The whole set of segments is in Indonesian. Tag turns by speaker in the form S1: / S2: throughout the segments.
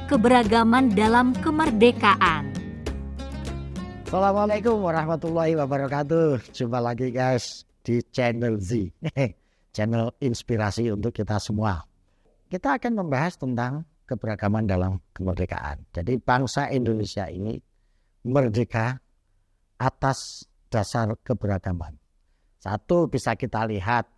S1: keberagaman dalam kemerdekaan.
S2: Assalamualaikum warahmatullahi wabarakatuh. Jumpa lagi guys di channel Z, channel inspirasi untuk kita semua. Kita akan membahas tentang keberagaman dalam kemerdekaan. Jadi bangsa Indonesia ini merdeka atas dasar keberagaman. Satu, bisa kita lihat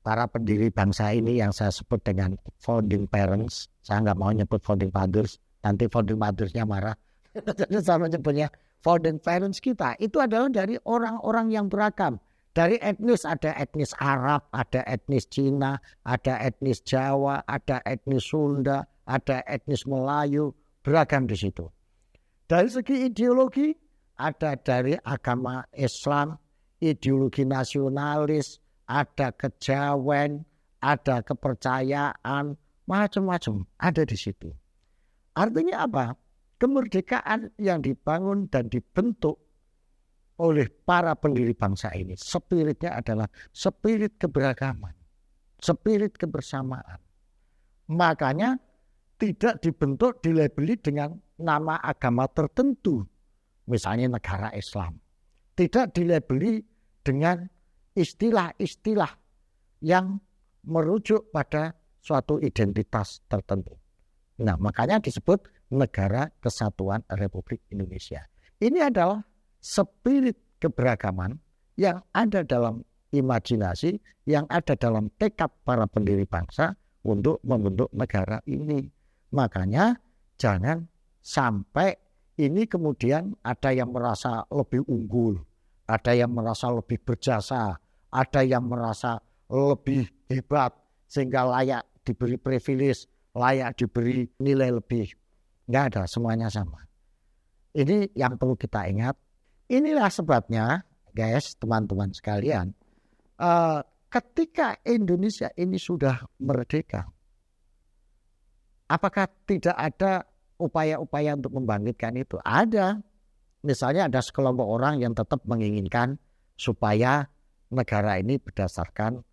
S2: para pendiri bangsa ini yang saya sebut dengan founding parents. Saya nggak mau nyebut founding fathers, nanti founding fathers-nya marah. Jadi saya menyebutnya founding parents kita itu adalah dari orang-orang yang beragam. Dari etnis, ada etnis Arab, ada etnis Cina, ada etnis Jawa, ada etnis Sunda, ada etnis Melayu, beragam di situ. Dari segi ideologi, ada dari agama Islam, ideologi nasionalis, ada kejawen, ada kepercayaan, macam-macam ada di situ. Artinya apa? Kemerdekaan yang dibangun dan dibentuk oleh para pendiri bangsa ini, spiritnya adalah spirit keberagaman, spirit kebersamaan. Makanya tidak dibentuk, dilabeli dengan nama agama tertentu, misalnya negara Islam. Tidak dilabeli dengan istilah-istilah yang merujuk pada suatu identitas tertentu. Nah, makanya disebut Negara Kesatuan Republik Indonesia. Ini adalah spirit keberagaman yang ada dalam imajinasi, yang ada dalam tekad para pendiri bangsa untuk membentuk negara ini. Makanya jangan sampai ini kemudian ada yang merasa lebih unggul, ada yang merasa lebih berjasa, ada yang merasa lebih hebat sehingga layak diberi privilege, layak diberi nilai lebih. Nggak ada, semuanya sama. Ini yang perlu kita ingat. Inilah sebabnya, guys, teman-teman sekalian, ketika Indonesia ini sudah merdeka, apakah tidak ada upaya-upaya untuk membangkitkan itu? Ada. Misalnya ada sekelompok orang yang tetap menginginkan supaya negara ini berdasarkan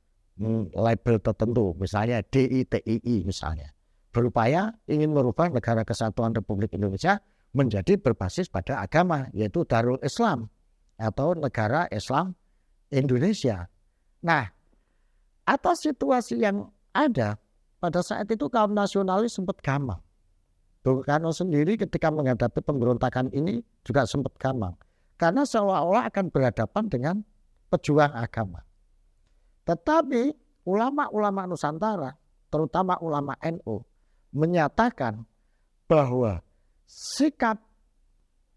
S2: label tertentu, misalnya DITII misalnya. Berupaya ingin merubah Negara Kesatuan Republik Indonesia menjadi berbasis pada agama, yaitu Darul Islam atau Negara Islam Indonesia. Nah, atas situasi yang ada pada saat itu kaum nasionalis sempat gamang. Bung Karno sendiri ketika menghadapi pemberontakan ini juga sempat gamang, karena seolah-olah akan berhadapan dengan pejuang agama. Tetapi ulama-ulama Nusantara, terutama ulama NU, menyatakan bahwa sikap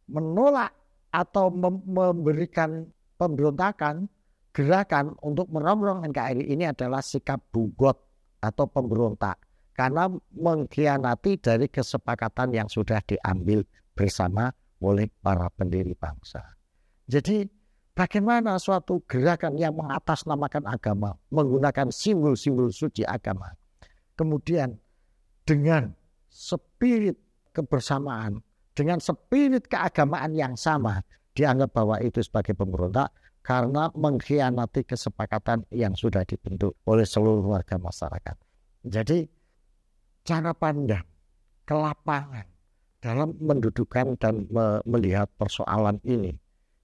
S2: menolak atau memberikan pemberontakan, gerakan untuk merongrong NKRI ini adalah sikap bugot atau pemberontak karena mengkhianati dari kesepakatan yang sudah diambil bersama oleh para pendiri bangsa. Jadi bagaimana suatu gerakan yang mengatasnamakan agama, menggunakan simbol-simbol suci agama, kemudian dengan spirit kebersamaan, dengan spirit keagamaan yang sama, dianggap bahwa itu sebagai pemberontak karena mengkhianati kesepakatan yang sudah dibentuk oleh seluruh warga masyarakat. Jadi cara pandang ke lapangan dalam mendudukan dan melihat persoalan ini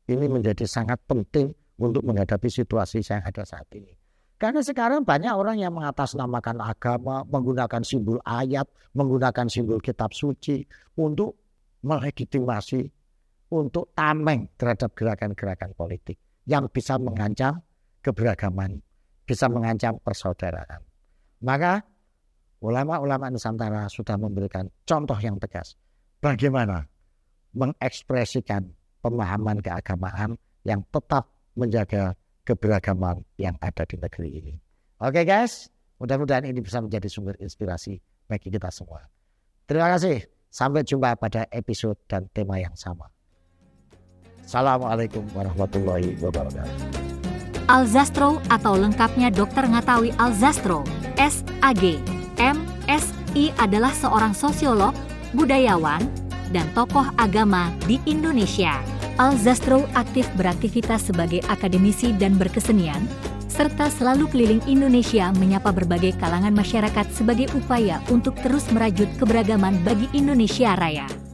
S2: menjadi sangat penting untuk menghadapi situasi yang ada saat ini. Karena sekarang banyak orang yang mengatasnamakan agama, menggunakan simbol ayat, menggunakan simbol kitab suci untuk melegitimasi, untuk tameng terhadap gerakan-gerakan politik yang bisa mengancam keberagaman, bisa mengancam persaudaraan. Maka ulama-ulama Nusantara sudah memberikan contoh yang tegas bagaimana mengekspresikan pemahaman keagamaan yang tetap menjaga keberagaman yang ada di negeri ini. Oke guys, mudah-mudahan ini bisa menjadi sumber inspirasi bagi kita semua. Terima kasih, sampai jumpa pada episode dan tema yang sama. Assalamualaikum warahmatullahi wabarakatuh.
S1: Alzastro atau lengkapnya Dr. Ngatawi Alzastro, SAG, MSI adalah seorang sosiolog, budayawan, dan tokoh agama di Indonesia. Alzastro aktif beraktivitas sebagai akademisi dan berkesenian, serta selalu keliling Indonesia menyapa berbagai kalangan masyarakat sebagai upaya untuk terus merajut keberagaman bagi Indonesia Raya.